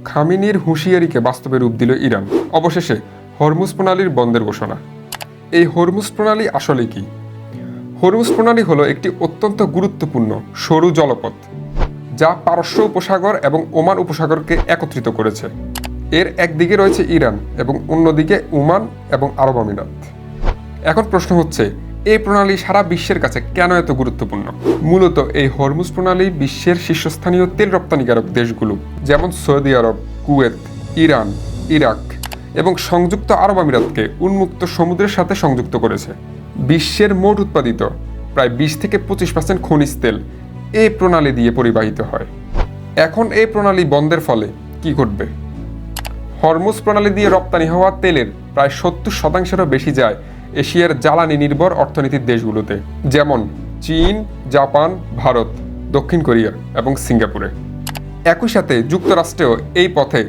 খামেনির হুঁশিয়ারিকে বাস্তবে রূপ দিল ইরান। অবশেষে হরমুজ প্রণালীর বন্ধের ঘোষণা। এই হরমুজ প্রণালী আসলে কি? হরমুজ প্রণালী হলো একটি অত্যন্ত গুরুত্বপূর্ণ সরু জলপথ, যা পারস্য উপসাগর এবং ওমান উপসাগরকে একত্রিত করেছে। এর একদিকে রয়েছে ইরান এবং অন্যদিকে ওমান এবং আরব আমিরাত। এখন প্রশ্ন হচ্ছে, এই প্রণালী সারা বিশ্বের কাছে কেন এত গুরুত্বপূর্ণ? মূলত এই হরমুজ প্রণালী বিশ্বের শীর্ষস্থানীয় তেল রপ্তানিকারক দেশগুলো যেমন সৌদি আরব, কুয়েত, ইরান, ইরাক এবং সংযুক্ত আরব আমিরাতকে উন্মুক্ত সমুদ্রের সাথে সংযুক্ত করেছে। বিশ্বের মোট উৎপাদিত প্রায় 20-25% খনিজ তেল এই প্রণালী দিয়ে পরিবাহিত হয়। এখন এই প্রণালী বন্ধের ফলে কি ঘটবে? হরমুজ প্রণালী দিয়ে রপ্তানি হওয়া তেলের প্রায় 70%-এরও বেশি যায় এশিয়ার জ্বালানি নির্ভর অর্থনীতির দেশগুলোতে, যেমন চীন, জাপান, ভারত, দক্ষিণ কোরিয়া এবং সিঙ্গাপুরে। একই সাথে যুক্তরাষ্ট্রেও এই পথে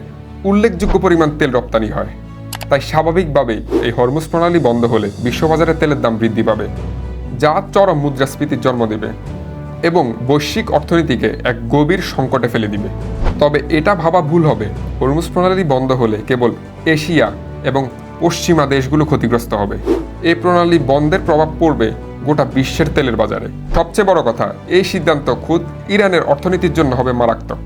উল্লেখযোগ্য পরিমাণ তেল রপ্তানি হয়। তাই স্বাভাবিকভাবেই এই হরমুজ প্রণালী বন্ধ হলে বিশ্ববাজারে তেলের দাম বৃদ্ধি পাবে, যা চরম মুদ্রাস্ফীতির জন্ম দেবে এবং বৈশ্বিক অর্থনীতিকে এক গভীর সংকটে ফেলে দিবে। তবে এটা ভাবা ভুল হবে, হরমুজ প্রণালী বন্ধ হলে কেবল এশিয়া এবং পশ্চিমা দেশগুলো ক্ষতিগ্রস্ত হবে। এই প্রণালী বন্ধের প্রভাব পড়বে গোটা বিশ্বের তেলের বাজারে। সবচেয়ে বড় কথা, এই সিদ্ধান্ত খুদ ইরানের অর্থনীতির জন্য হবে মারাত্মক।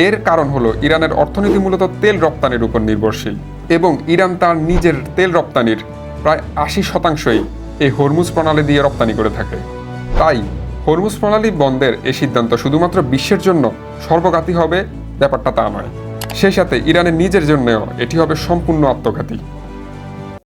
এর কারণ হলো, ইরানের অর্থনীতি মূলত তেল রপ্তানির উপর নির্ভরশীল এবং ইরান তার নিজের তেল রপ্তানির প্রায় 80%ই এই হরমুজ প্রণালী দিয়ে রপ্তানি করে থাকে। তাই হরমুজ প্রণালী বন্ধের এই সিদ্ধান্ত শুধুমাত্র বিশ্বের জন্য সর্বঘাতী হবে ব্যাপারটা তা নয়, সেই সাথে ইরানের নিজের জন্যও এটি হবে সম্পূর্ণ আত্মঘাতী।